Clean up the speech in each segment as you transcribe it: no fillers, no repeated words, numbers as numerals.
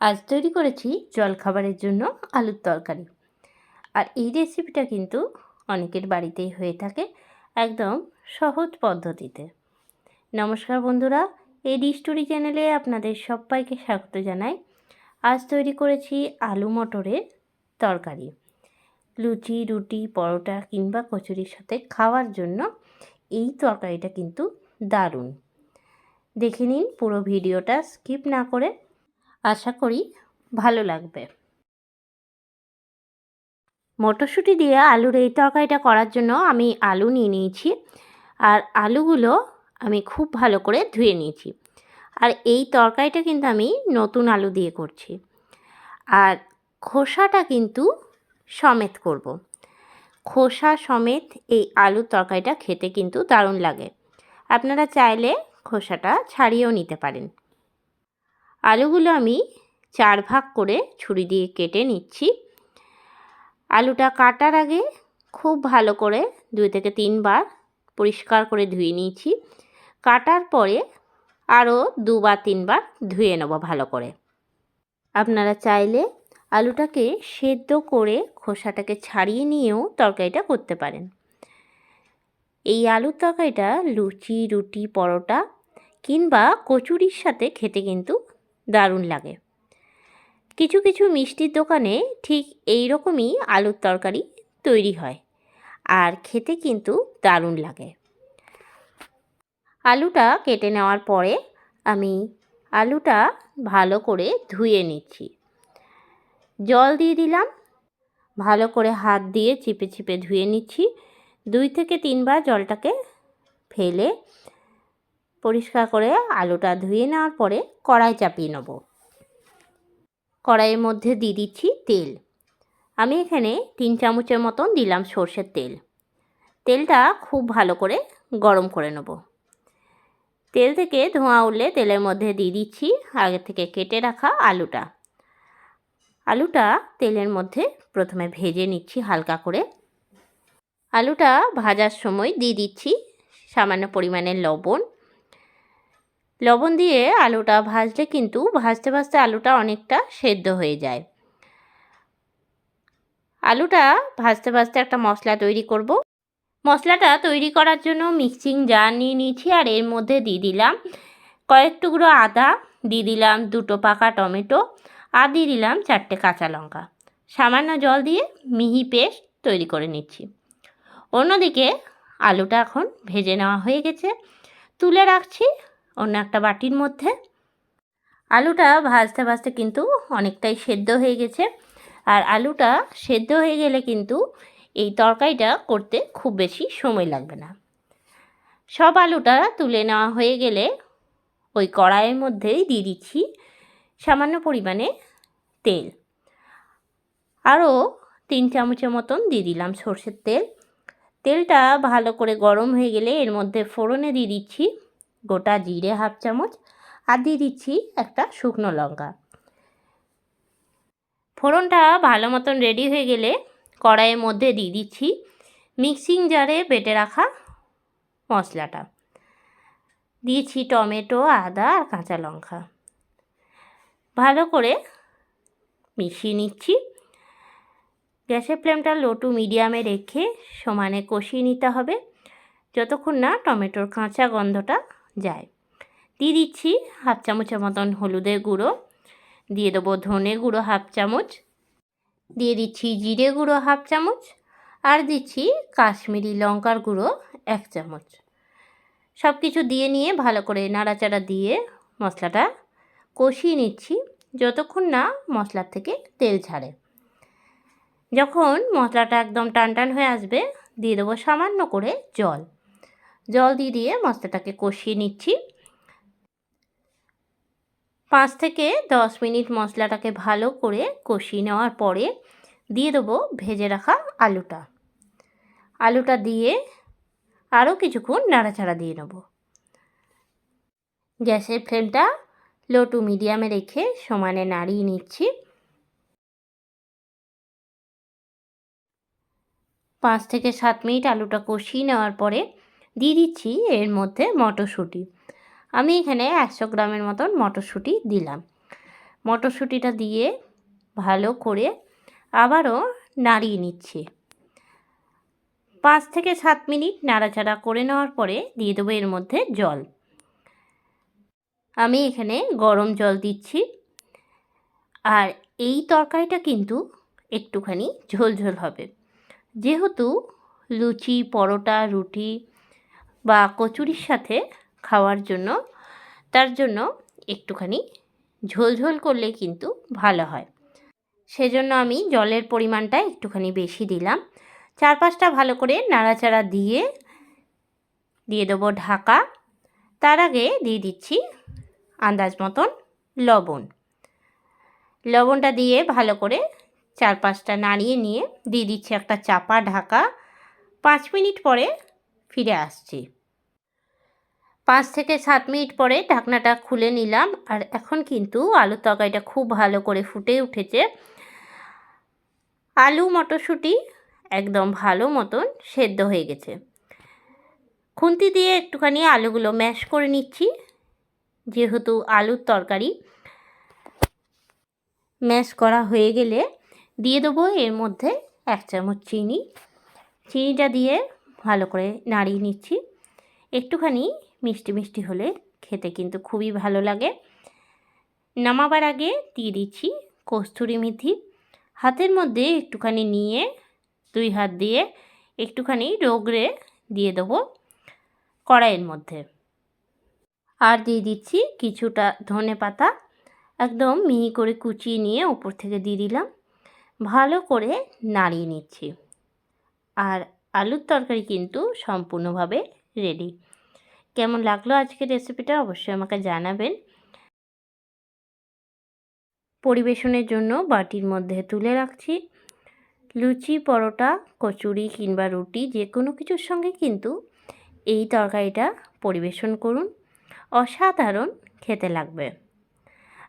আজ তৈরি করেছি জলখাবারের জন্য আলুর তরকারি। আর এই রেসিপিটা কিন্তু অনেকের বাড়িতেই হয়ে থাকে একদম সহজ পদ্ধতিতে। নমস্কার বন্ধুরা, এই স্টোরি চ্যানেলে আপনাদের সবাইকে স্বাগত জানাই। আজ তৈরি করেছি আলু মটরের তরকারি। লুচি, রুটি, পরোটা কিংবা কচুরির সাথে খাওয়ার জন্য এই তরকারিটা কিন্তু দারুণ। দেখে নিন পুরো ভিডিওটা স্কিপ না করে, আশা করি ভালো লাগবে। মটরশুঁটি দিয়ে আলুর এই তরকারিটা করার জন্য আমি আলু নিয়ে নিয়েছি। আর আলুগুলো আমি খুব ভালো করে ধুয়ে নিয়েছি। আর এই তরকারিটা কিন্তু আমি নতুন আলু দিয়ে করছি। আর খোসাটা কিন্তু সমেত করব। খোসা সমেত এই আলুর তরকারিটা খেতে কিন্তু দারুণ লাগে। আপনারা চাইলে খোসাটা ছাড়িয়েও নিতে পারেন। আলুগুলো আমি 4 ভাগ করে ছুরি দিয়ে কেটে নিচ্ছি। আলুটা কাটার আগে খুব ভালো করে 2 থেকে 3 বার পরিষ্কার করে ধুয়ে নিয়েছি। কাটার পরে আরও 2 বা 3 বার ধুয়ে নেব ভালো করে। আপনারা চাইলে আলুটাকে সেদ্ধ করে খোসাটাকে ছাড়িয়ে নিয়েও তরকারিটা করতে পারেন। এই আলুর তরকারিটা লুচি, রুটি, পরোটা কিংবা কচুরির সাথে খেতে কিন্তু দারুণ লাগে। কিছু কিছু মিষ্টির দোকানে ঠিক এই রকমই আলুর তরকারি তৈরি হয়, আর খেতে কিন্তু দারুণ লাগে। আলুটা কেটে নেওয়ার পরে আমি আলুটা ভালো করে ধুয়ে নিচ্ছি। জল দিয়ে দিলাম, ভালো করে হাত দিয়ে চিপে চিপে ধুয়ে নিচ্ছি। 2 থেকে 3 বার জলটাকে ফেলে পরিষ্কার করে আলুটা ধুয়ে নেওয়ার পরে কড়াই চাপিয়ে নেব। কড়াইয়ের মধ্যে দিয়ে দিচ্ছি তেল। আমি এখানে 3 চামচের মতন দিলাম সর্ষের তেল। তেলটা খুব ভালো করে গরম করে নেব। তেল থেকে ধোঁয়া উঠলে তেলের মধ্যে দিয়ে দিচ্ছি আগে থেকে কেটে রাখা আলুটা। আলুটা তেলের মধ্যে প্রথমে ভেজে নিচ্ছি হালকা করে। আলুটা ভাজার সময় দিয়ে দিচ্ছি সামান্য পরিমাণের লবণ। লবণ দিয়ে আলুটা ভাজলে কিন্তু ভাজতে ভাজতে আলুটা অনেকটা সেদ্ধ হয়ে যায়। আলুটা ভাজতে ভাজতে একটা মশলা তৈরি করব। মশলাটা তৈরি করার জন্য মিক্সিং জার নিয়ে নিয়েছি। আর এর মধ্যে দিয়ে দিলাম কয়েক টুকরো আদা, দিয়ে দিলাম 2টো পাকা টমেটো, আর দিয়ে দিলাম 4টে কাঁচা লঙ্কা। সামান্য জল দিয়ে মিহি পেস্ট তৈরি করে নিচ্ছি। অন্যদিকে আলুটা এখন ভেজে নেওয়া হয়ে গেছে, তুলে রাখছি অন্য একটা বাটির মধ্যে। আলুটা ভাজতে ভাজতে কিন্তু অনেকটাই সেদ্ধ হয়ে গেছে। আর আলুটা সেদ্ধ হয়ে গেলে কিন্তু এই তরকারিটা করতে খুব বেশি সময় লাগবে না। সব আলুটা তুলে নেওয়া হয়ে গেলে ওই কড়াইয়ের মধ্যেই দিয়ে দিচ্ছি সামান্য পরিমাণে তেল। আরও 3 চামচের মতন দিয়ে দিলাম সর্ষের তেল। তেলটা ভালো করে গরম হয়ে গেলে এর মধ্যে ফোড়নে দিয়ে দিচ্ছি গোটা জিরে 1/2 চামচ, আর দিয়ে দিচ্ছি একটা শুকনো লঙ্কা। ফোড়নটা ভালো মতন রেডি হয়ে গেলে কড়াইয়ের মধ্যে দিয়ে দিচ্ছি মিক্সিং জারে বেটে রাখা মশলাটা। দিয়েছি টমেটো, আদা আর কাঁচা লঙ্কা। ভালো করে মিশিয়ে নিচ্ছি। গ্যাসের ফ্লেমটা লো টু মিডিয়ামে রেখে সমানে কষিয়ে নিতে হবে যতক্ষণ না টমেটোর কাঁচা গন্ধটা যায়। দিয়ে দিচ্ছি 1/2 চামচের মতন হলুদের গুঁড়ো, দিয়ে দেবো ধনে গুঁড়ো 1/2 চামচ, দিয়ে দিচ্ছি জিরে গুঁড়ো 1/2 চামচ, আর দিচ্ছি কাশ্মীরি লঙ্কার গুঁড়ো 1 চামচ। সব কিছু দিয়ে নিয়ে ভালো করে নাড়াচাড়া দিয়ে মশলাটা কষিয়ে নিচ্ছি যতক্ষণ না মশলার থেকে তেল ছাড়ে। যখন মশলাটা একদম টানটান হয়ে আসবে দিয়ে দেবো সামান্য করে জল। জল দিয়ে দিয়ে মশলাটাকে কষিয়ে নিচ্ছি। 5 থেকে 10 মিনিট মশলাটাকে ভালো করে কষিয়ে নেওয়ার পরে দিয়ে দেবো ভেজে রাখা আলুটা। আলুটা দিয়ে আরও কিছুক্ষণ নাড়াচাড়া দিয়ে নেব। গ্যাসের ফ্লেমটা লো টু মিডিয়ামে রেখে সমানে নাড়িয়ে নিচ্ছি। 5 থেকে 7 মিনিট আলুটা কষিয়ে নেওয়ার পরে দিয়ে দিচ্ছি এর মধ্যে মটরশুঁটি। আমি এখানে 100 গ্রামের মতন মটরশুঁটি দিলাম। মটরশুঁটিটা দিয়ে ভালো করে আবারও নাড়িয়ে নিচ্ছি। 5 থেকে 7 মিনিট নাড়াচাড়া করে নেওয়ার পরে দিয়ে দেবো এর মধ্যে জল। আমি এখানে গরম জল দিচ্ছি। আর এই তরকারিটা কিন্তু একটুখানি ঝোলঝোল হবে, যেহেতু লুচি, পরোটা, রুটি বা কচুরির সাথে খাওয়ার জন্য, তার জন্য একটুখানি ঝোলঝোল করলে কিন্তু ভালো হয়। সেজন্য আমি জলের পরিমাণটা একটুখানি বেশি দিলাম। 4-5টা ভালো করে নাড়াচাড়া দিয়ে দেবো ঢাকা। তার আগে দিয়ে দিচ্ছি আন্দাজ মতন লবণ। লবণটা দিয়ে ভালো করে 4-5টা নাড়িয়ে নিয়ে দিয়ে দিচ্ছি একটা চাপা ঢাকা। 5 মিনিট পরে ফিরে আসছি। 5 থেকে 7 মিনিট পরে ঢাকনাটা খুলে নিলাম। আর এখন কিন্তু আলুর তরকারিটা খুব ভালো করে ফুটে উঠেছে। আলু মটরশুঁটি একদম ভালো মতন সেদ্ধ হয়ে গেছে। খুন্তি দিয়ে একটুখানি আলুগুলো ম্যাশ করে নিচ্ছি, যেহেতু আলুর তরকারি। ম্যাশ করা হয়ে গেলে দিয়ে দেবো এর মধ্যে 1 চামচ চিনি। চিনিটা দিয়ে ভালো করে নাড়িয়ে নিচ্ছি। একটুখানি মিষ্টি মিষ্টি হলে খেতে কিন্তু খুবই ভালো লাগে। নামাবার আগে দিয়ে দিচ্ছি কস্তুরি মেথি। হাতের মধ্যে একটুখানি নিয়ে 2 হাত দিয়ে একটুখানি রগড়ে দিয়ে দেবো কড়াইয়ের মধ্যে। আর দিয়ে দিচ্ছি কিছুটা ধনেপাতা, একদম মিহি করে কুচিয়ে নিয়ে উপর থেকে দিয়ে দিলাম। ভালো করে নাড়িয়ে নিচ্ছি। আর আলুর তরকারি কিন্তু সম্পূর্ণভাবে রেডি। কেমন লাগলো আজকের রেসিপিটা অবশ্যই আমাকে জানাবেন। পরিবেশনের জন্য বাটির মধ্যে তুলে রাখছি। লুচি, পরোটা, কচুরি কিংবা রুটি যে কোনো কিছুর সঙ্গে কিন্তু এই তরকারিটা পরিবেশন করুন, অসাধারণ খেতে লাগবে।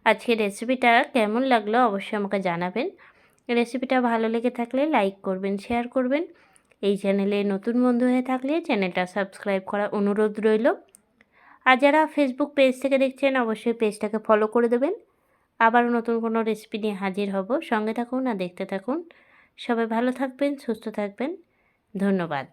আজকের রেসিপিটা কেমন লাগলো অবশ্যই আমাকে জানাবেন। রেসিপিটা ভালো লেগে থাকলে লাইক করবেন, শেয়ার করবেন। এই চ্যানেলে নতুন বন্ধু হয়ে থাকলে চ্যানেলটা সাবস্ক্রাইব করার অনুরোধ রইল। আর যারা ফেসবুক পেজ থেকে দেখছেন অবশ্যই পেজটাকে ফলো করে দেবেন। আবারও নতুন কোনো রেসিপি নিয়ে হাজির হব। সঙ্গে থাকুন আর দেখতে থাকুন। সবাই ভালো থাকবেন, সুস্থ থাকবেন। ধন্যবাদ।